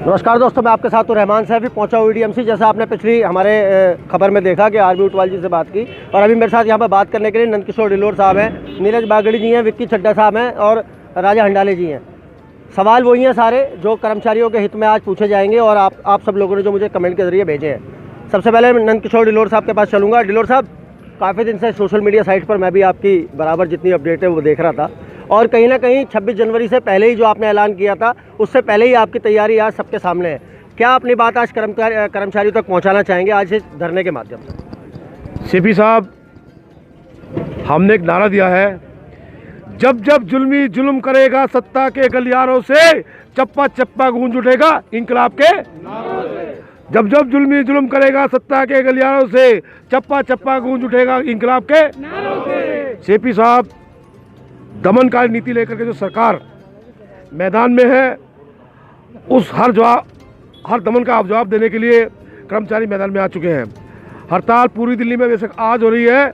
नमस्कार दोस्तों, मैं आपके साथ रहमान सैफी पहुंचा हूँ डीएमसी। जैसा आपने पिछली हमारे खबर में देखा कि आरबी उटवाल जी से बात की, और अभी मेरे साथ यहाँ पर बात करने के लिए नंदकिशोर डिलोर साहब हैं, नीरज बागड़ी जी हैं, विक्की चड्ढा साहब हैं और राजा हंडाले जी हैं। सवाल वही हैं सारे जो कर्मचारियों के हित में आज पूछे जाएंगे और आप सब लोगों ने जो मुझे कमेंट के जरिए भेजे हैं। सबसे पहले नंदकिशोर डिलोर साहब के पास चलूँगा। डिलोर साहब, काफ़ी दिन से सोशल मीडिया साइट पर मैं भी आपकी बराबर जितनी अपडेट है वो देख रहा था, और कहीं ना कहीं 26 जनवरी से पहले ही जो आपने ऐलान किया था उससे पहले ही आपकी तैयारी आज सबके सामने है। क्या अपनी बात आज कर्मचारियों तक पहुंचाना चाहेंगे आज इस धरने के माध्यम से? सीपी साहब, हमने एक नारा दिया है, जब जब जुल्मी जुल्म करेगा सत्ता के गलियारों से, चप्पा चप्पा गूंज उठेगा इंकलाब के नारों से। जब जब जुल्मी जुल्म करेगा सत्ता के गलियारों से, चप्पा चप्पा गूंज उठेगा इंकलाब के नारों से। सीपी साहब, दमनकारी नीति लेकर के जो सरकार मैदान में है, उस हर दमन का जवाब देने के लिए कर्मचारी मैदान में आ चुके हैं। हड़ताल पूरी दिल्ली में बेशक आज हो रही है,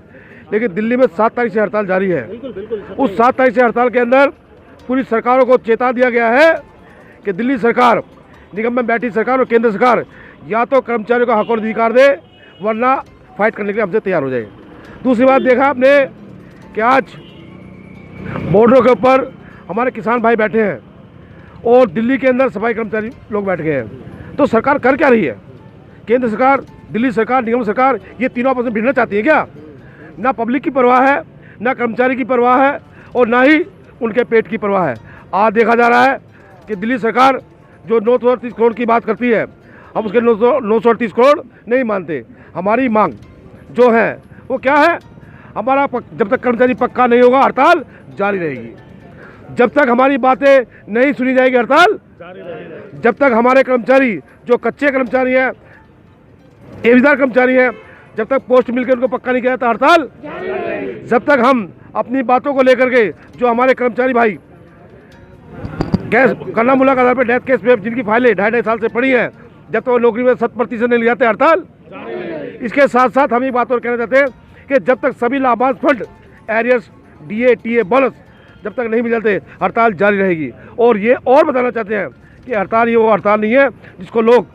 लेकिन दिल्ली में 7 तारीख से हड़ताल जारी है। उस 7 तारीख से हड़ताल के अंदर पूरी सरकारों को चेता दिया गया है कि दिल्ली सरकार, निगम में बैठी सरकार और केंद्र सरकार या तो कर्मचारियों का हक और अधिकार दे, वरना फाइट करने के लिए हमसे तैयार हो जाए। दूसरी बात देखा आपने कि आज बॉर्डरों के ऊपर हमारे किसान भाई बैठे हैं और दिल्ली के अंदर सफाई कर्मचारी लोग बैठ गए हैं। तो सरकार कर क्या रही है? केंद्र सरकार, दिल्ली सरकार, निगम सरकार, ये तीनों आपस में भिड़ना चाहती है क्या? ना पब्लिक की परवाह है, ना कर्मचारी की परवाह है, और ना ही उनके पेट की परवाह है। आज देखा जा रहा है कि दिल्ली सरकार जो 938 करोड़ की बात करती है, हम उसके 938 करोड़ नहीं मानते। हमारी मांग जो है वो क्या है? हमारा जब तक कर्मचारी पक्का नहीं होगा, हड़ताल जारी रहेगी। जब तक हमारी बातें नहीं सुनी जाएगी, हड़ताल जारी रहेगी। जब तक हमारे कर्मचारी जो कच्चे कर्मचारी हैं, एवजदार कर्मचारी हैं, जब तक पोस्ट मिलकर उनको पक्का नहीं किया जाता, हड़ताल जारी रहेगी। जब तक हम अपनी बातों को लेकर के जो हमारे कर्मचारी भाई केस करना मुला के आधार पर डेथ केस पे जिनकी फाइलें 2.5 साल से पड़ी हैं, जब तक वो नौकरी में 100% नहीं ले जाते, हड़ताल। इसके साथ साथ हम ये बात और कहना चाहते हैं कि जब तक सभी लाभांश fund, arrears, DA, TA, bonus जब तक नहीं मिल जाते, हड़ताल जारी रहेगी। और ये और बताना चाहते हैं कि हड़ताल ये वो हड़ताल नहीं है जिसको लोग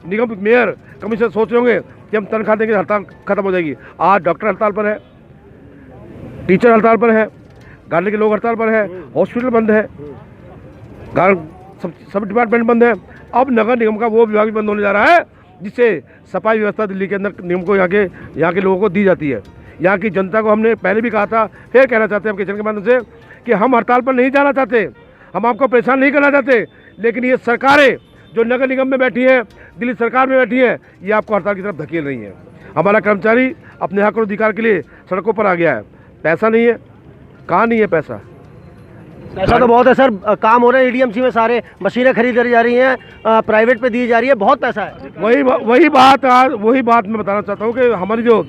निगम, मेयर, कमिश्नर सोच रहे होंगे कि हम तनख्वाह देंगे हड़ताल खत्म हो जाएगी। आज डॉक्टर हड़ताल पर है, टीचर हड़ताल पर है, गाड़ी के लोग हड़ताल पर है, हॉस्पिटल बंद है, सब डिपार्टमेंट बंद है। अब नगर निगम का वो विभाग भी बंद होने जा रहा है जिससे सफाई व्यवस्था दिल्ली के अंदर निगम को यहाँ के लोगों को दी जाती है। यहाँ की जनता को हमने पहले भी कहा था, फिर कहना चाहते हैं आपके चैनल के माध्यम से कि हम हड़ताल पर नहीं जाना चाहते, हम आपको परेशान नहीं करना चाहते, लेकिन ये सरकारें जो नगर निगम में बैठी हैं, दिल्ली सरकार में बैठी हैं, ये आपको हड़ताल की तरफ धकेल रही हैं। हमारा कर्मचारी अपने हक और अधिकार के लिए सड़कों पर आ गया है। पैसा नहीं है, कहाँ नहीं है पैसा? पैसा तो बहुत है सर, काम हो रहे हैं डीएमसी में, सारे मशीनें खरीदी जा रही हैं, प्राइवेट पे दी जा रही है, बहुत पैसा है। वही बात मैं बताना चाहता हूँ कि हमारी जो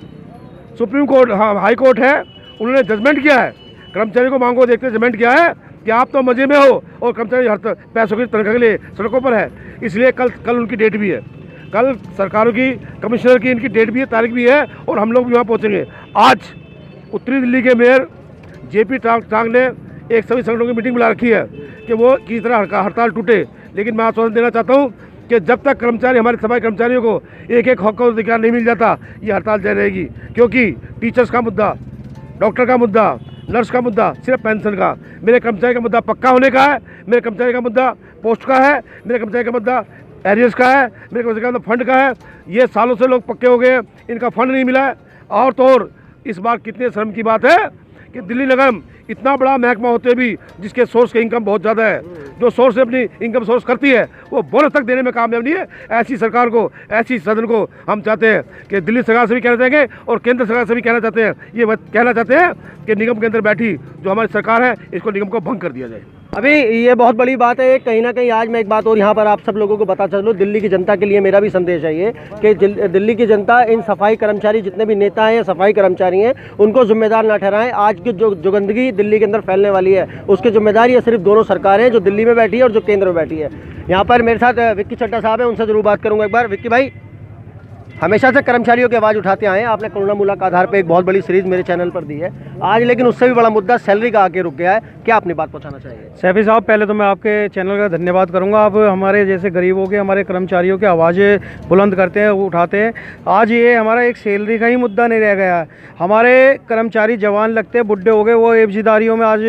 सुप्रीम कोर्ट, हाई कोर्ट है, उन्होंने जजमेंट किया है, कर्मचारी को मांगो देखते जजमेंट किया है कि आप तो मजे में हो और कर्मचारी हर पैसों की तनख्वाह के लिए सड़कों पर है। इसलिए कल उनकी डेट भी है, कल सरकारों की, कमिश्नर की इनकी डेट भी है, तारीख भी है, और हम लोग भी वहाँ पहुँचेंगे। आज उत्तरी दिल्ली के मेयर जेपी टांग ने एक सभी संगठनों की मीटिंग बुला रखी है कि वो किस तरह हड़ताल टूटे। लेकिन मैं आश्वासन देना चाहता हूँ कि जब तक कर्मचारी, हमारे सफाई कर्मचारियों को एक एक हक और अधिकार नहीं मिल जाता, ये हड़ताल जारी रहेगी। क्योंकि टीचर्स का मुद्दा, डॉक्टर का मुद्दा, नर्स का मुद्दा सिर्फ पेंशन का, मेरे कर्मचारी का मुद्दा पक्का होने का है, मेरे कर्मचारी का मुद्दा पोस्ट का है, मेरे कर्मचारी का मुद्दा एरियर्स का है, मेरे कर्मचारी का मुद्दा फंड का है। ये सालों से लोग पक्के हो गए हैं, इनका फंड नहीं मिला है। और तो और इस बार कितने शर्म की बात है कि दिल्ली निगम इतना बड़ा महकमा होते भी, जिसके सोर्स के इनकम बहुत ज़्यादा है, जो सोर्स से अपनी इनकम सोर्स करती है, वो बोनस तक देने में कामयाब नहीं है। ऐसी सरकार को, ऐसी सदन को हम चाहते हैं कि दिल्ली सरकार से भी कहना चाहेंगे और केंद्र सरकार से भी कहना चाहते हैं, ये कहना चाहते हैं कि निगम के अंदर बैठी जो हमारी सरकार है, इसको निगम को भंग कर दिया जाए। अभी ये बहुत बड़ी बात है, कहीं ना कहीं आज मैं एक बात और यहाँ पर आप सब लोगों को बता चलूँ, दिल्ली की जनता के लिए मेरा भी संदेश है ये कि दिल्ली की जनता इन सफाई कर्मचारी, जितने भी नेता हैं, सफाई कर्मचारी हैं, उनको जिम्मेदार ना ठहराएं। आज की जो गंदगी दिल्ली के अंदर फैलने वाली है, उसकी जिम्मेदारी ये सिर्फ दोनों सरकारें, जो दिल्ली में बैठी है और जो केंद्र में बैठी है। यहाँ पर मेरे साथ विक्की चड्ढा साहब हैं, उनसे जरूर बात करूँगा एक बार। विक्की भाई, हमेशा से कर्मचारियों की आवाज़ उठाते आए हैं, आपने करुणामूलक आधार पर एक बहुत बड़ी सीरीज मेरे चैनल पर दी है आज, लेकिन उससे भी बड़ा मुद्दा सैलरी का आके रुक गया है। क्या अपनी बात पहुंचाना चाहिए? सैफी साहब, पहले तो मैं आपके चैनल का धन्यवाद करूंगा। आप हमारे जैसे गरीबों के, हमारे कर्मचारियों की आवाज़ें बुलंद करते हैं, उठाते हैं। आज ये हमारा एक सैलरी का ही मुद्दा नहीं रह गया है। हमारे कर्मचारी जवान लगते हैं, बुढ़े हो गए, वो एफजीदारियों में आज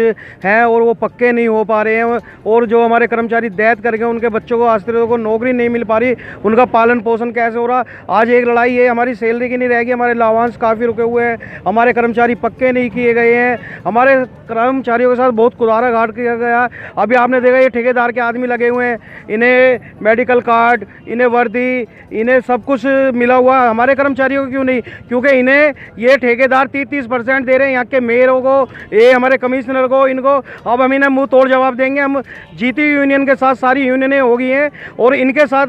हैं और वो पक्के नहीं हो पा रहे हैं। और जो हमारे कर्मचारी दैत करके उनके बच्चों को, आश्रितों को नौकरी नहीं मिल पा रही, उनका पालन पोषण कैसे हो रहा। आज एक लड़ाई है हमारी सैलरी की नहीं रहेगी। हमारे लाभांश काफ़ी रुके हुए हैं, हमारे कर्मचारी पक्के नहीं किए गए हैं, हमारे कर्मचारियों के साथ बहुत कुदारा घाट किया गया। अभी आपने देखा ये ठेकेदार के आदमी लगे हुए हैं, इन्हें मेडिकल कार्ड, इन्हें वर्दी, इन्हें सब कुछ मिला हुआ, हमारे कर्मचारियों को क्यों नहीं? क्योंकि इन्हें ये ठेकेदार 30% दे रहे हैं, यहाँ के मेयरों को, ये हमारे कमिश्नर को, इनको। अब हम इन्हें मुंह तोड़ जवाब देंगे। हम जीती यूनियन के साथ सारी यूनियनें हो गई हैं और इनके साथ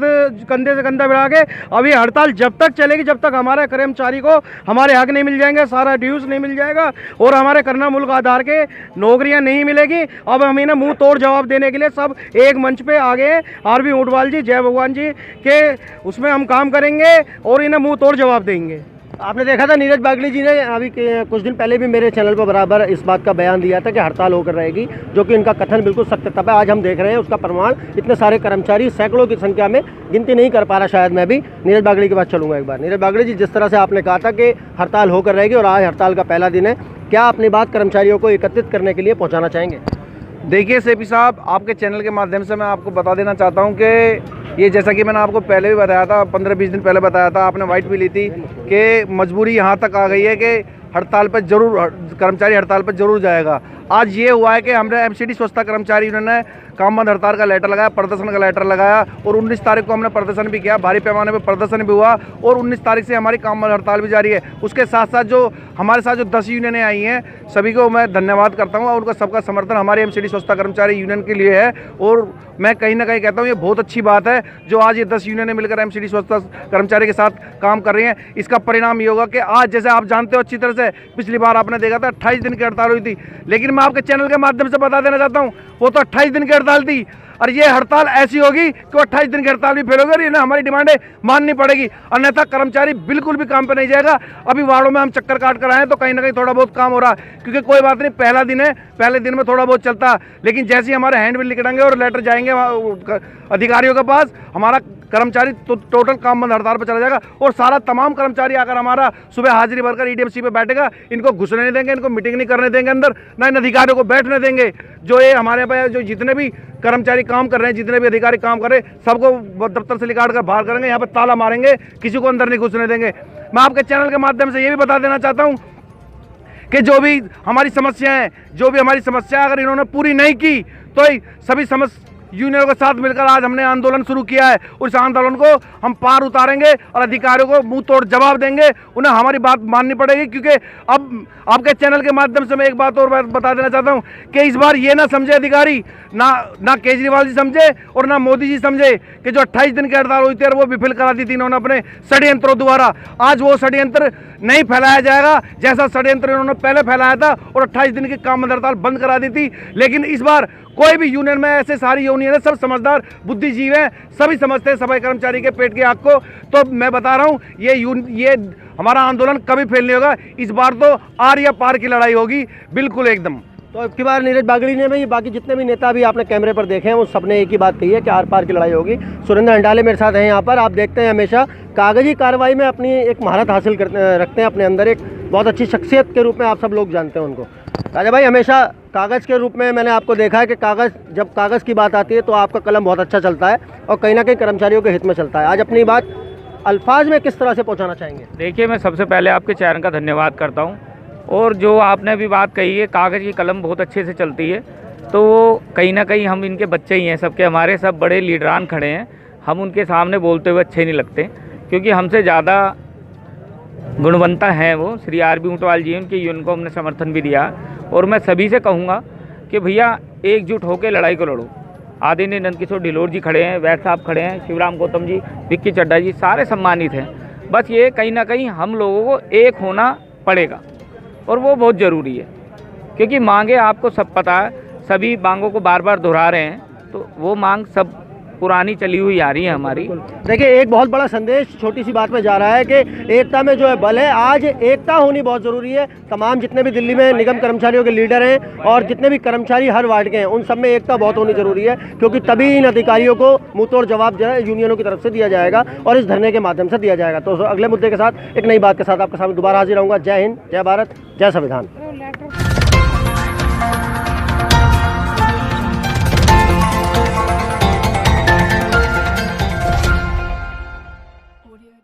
कंधे से कंधा बढ़ा के अभी हड़ताल जब तक चलेगी जब तक हमारे कर्मचारी को हमारे हक नहीं मिल जाएंगे, सारा ड्यूज नहीं मिल जाएगा और हमारे करना मुल्क आधार के नौकरियां नहीं मिलेगी। अब हम इन्हें मुंह तोड़ जवाब देने के लिए सब एक मंच पे आ गए। आरबी ऊंटवाल जी, जय भगवान जी के उसमें हम काम करेंगे और इन्हें मुंह तोड़ जवाब देंगे। आपने देखा था नीरज बागड़ी जी ने अभी कुछ दिन पहले भी मेरे चैनल पर बराबर इस बात का बयान दिया था कि हड़ताल होकर रहेगी, जो कि इनका कथन बिल्कुल सत्य था। आज हम देख रहे हैं उसका प्रमाण, इतने सारे कर्मचारी सैकड़ों की संख्या में, गिनती नहीं कर पा रहा शायद मैं भी। नीरज बागड़ी के पास चलूँगा एक बार। नीरज बागड़ी जी, जिस तरह से आपने कहा था कि हड़ताल होकर रहेगी और आज हड़ताल का पहला दिन है, क्या अपनी बात कर्मचारियों को एकत्रित करने के लिए पहुँचाना चाहेंगे? देखिए सेपी साहब, आपके चैनल के माध्यम से मैं आपको बता देना चाहता हूं कि ये जैसा कि मैंने आपको पहले भी बताया था, 15-20 दिन पहले बताया था, आपने वाइट भी ली थी कि मजबूरी यहां तक आ गई है कि हड़ताल पर जरूर, कर्मचारी हड़ताल पर जरूर जाएगा। आज ये हुआ है कि हमने एमसीडी स्वच्छता कर्मचारी उन्होंने काम बंद हड़ताल का लेटर लगाया, प्रदर्शन का लेटर लगाया और 19 तारीख को हमने प्रदर्शन भी किया, भारी पैमाने पर प्रदर्शन भी हुआ और 19 तारीख से हमारी काम बंद हड़ताल भी जारी है। उसके साथ साथ जो हमारे साथ जो 10 यूनियनें आई हैं, सभी को मैं धन्यवाद करता हूं और उनका सबका समर्थन हमारे एमसीडी स्वच्छता कर्मचारी यूनियन के लिए है। और मैं कहीं ना कहीं कहता हूं ये बहुत अच्छी बात है जो आज ये 10 यूनियनें मिलकर एमसीडी स्वच्छता कर्मचारी के साथ काम कर रही हैं। इसका परिणाम ये होगा कि आज, जैसे आप जानते हो अच्छी तरह से, पिछली बार आपने देखा था 28 दिन की हड़ताल हुई थी, लेकिन मैं आपके चैनल के माध्यम से बता देना चाहता हूं वो तो 28 दिन की हड़ताल थी और ये हड़ताल ऐसी होगी कि 28 दिन की हड़ताल भी फेल होगी और इन्हें हमारी डिमांडें माननी पड़ेगी, अन्यथा कर्मचारी बिल्कुल भी काम पे नहीं जाएगा। अभी वार्डों में हम चक्कर काट कर आए हैं तो कहीं ना कहीं थोड़ा बहुत काम हो रहा है, क्योंकि कोई बात नहीं, पहला दिन है, पहले दिन में थोड़ा बहुत चलता है, लेकिन जैसे ही हमारे हैंड बिल निकलेंगे और लेटर जाएंगे अधिकारियों के पास, हमारा कर्मचारी तो टोटल काम बंद हड़ताल पर चला जाएगा और सारा तमाम कर्मचारी आकर हमारा सुबह हाजिरी भरकर ईडीएमसी पे बैठेगा। इनको घुसने नहीं देंगे, इनको मीटिंग नहीं करने देंगे अंदर, ना इन अधिकारियों को बैठने देंगे। जो ये हमारे पास जो जितने भी कर्मचारी काम कर रहे हैं, जितने भी अधिकारी काम कर रहे हैं, सबको दफ्तर से निकाल कर बाहर करेंगे, यहाँ पर ताला मारेंगे, किसी को अंदर नहीं घुसने देंगे। मैं आपके चैनल के माध्यम से ये भी बता देना चाहता हूँ कि जो भी हमारी समस्याएं, जो भी हमारी समस्या अगर इन्होंने पूरी नहीं की तो सभी यूनियनों के साथ मिलकर आज हमने आंदोलन शुरू किया है। उस आंदोलन को हम पार उतारेंगे और अधिकारियों को मुंह तोड़ जवाब देंगे, उन्हें हमारी बात माननी पड़ेगी। क्योंकि अब आपके चैनल के माध्यम से मैं एक बात और बता देना चाहता हूं कि इस बार ये ना समझे अधिकारी, ना केजरीवाल जी समझे और ना मोदी जी समझे कि जो 28 दिन की हड़ताल हुई थी और वो विफल करा दी थी इन्होंने अपने षड्यंत्रों द्वारा। आज वो षड्यंत्र नहीं फैलाया जाएगा जैसा षड्यंत्र इन्होंने पहले फैलाया था और 28 दिन की काम बंद हड़ताल बंद करा दी थी। लेकिन इस बार कोई भी यूनियन में, ऐसे सारी यूनियन है, सब समझदार बुद्धिजीवी हैं, सभी समझते हैं सफाई कर्मचारी के पेट की आग को। तो मैं बता रहा हूं ये हमारा आंदोलन कभी फेल नहीं होगा। इस बार तो आर या पार की लड़ाई होगी, बिल्कुल एकदम। तो अब की बार नीरज बागड़ी ने भी, बाकी जितने भी नेता भी आपने कैमरे पर देखे हैं, वो सबने एक ही बात कही है कि आर पार की लड़ाई होगी। सुरेंद्र अंडाले मेरे साथ हैं यहाँ पर। आप देखते हैं हमेशा कागजी कार्रवाई में अपनी एक महारत हासिल रखते हैं अपने अंदर, एक बहुत अच्छी शख्सियत के रूप में आप सब लोग जानते हैं उनको। राजा भाई, हमेशा कागज़ के रूप में मैंने आपको देखा है कि जब कागज़ की बात आती है तो आपका कलम बहुत अच्छा चलता है और कहीं ना कहीं कर्मचारियों के हित में चलता है। आज अपनी बात अल्फाज में किस तरह से पहुंचाना चाहेंगे? देखिए, मैं सबसे पहले आपके चैनल का धन्यवाद करता हूं और जो आपने अभी बात कही है, कागज़ की कलम बहुत अच्छे से चलती है, तो कहीं ना कहीं हम इनके बच्चे ही हैं सबके। हमारे सब बड़े लीडरान खड़े हैं, हम उनके सामने बोलते हुए अच्छे नहीं लगते, क्योंकि हमसे ज़्यादा गुणवंता हैं वो। श्री आरबी ऊंटवाल जी, उनकी यूनियन को हमने समर्थन भी दिया और मैं सभी से कहूँगा कि भैया एकजुट होकर लड़ाई को लड़ो। आदरणीय नंदकिशोर ढिलोर जी खड़े हैं, वैद साहब खड़े हैं, शिवराम गौतम जी, विक्की चड्डा जी, सारे सम्मानित हैं। बस ये कहीं ना कहीं हम लोगों को एक होना पड़ेगा और वो बहुत ज़रूरी है, क्योंकि मांगे आपको सब पता है, सभी मांगों को बार बार दोहरा रहे हैं, तो वो मांग सब पुरानी चली हुई आ रही है हमारी। देखिए, एक बहुत बड़ा संदेश छोटी सी बात में जा रहा है कि एकता में जो है बल है। आज एकता होनी बहुत ज़रूरी है। तमाम जितने भी दिल्ली में निगम कर्मचारियों के लीडर हैं और जितने भी कर्मचारी हर वार्ड के हैं, उन सब में एकता बहुत होनी ज़रूरी है, क्योंकि तभी इन अधिकारियों को मुंहतोड़ जवाब जो है यूनियनों की तरफ से दिया जाएगा और इस धरने के माध्यम से दिया जाएगा। तो अगले मुद्दे के साथ, एक नई बात के साथ आपके सामने दोबारा हाजिर रहूँगा। जय हिंद, जय भारत, जय संविधान।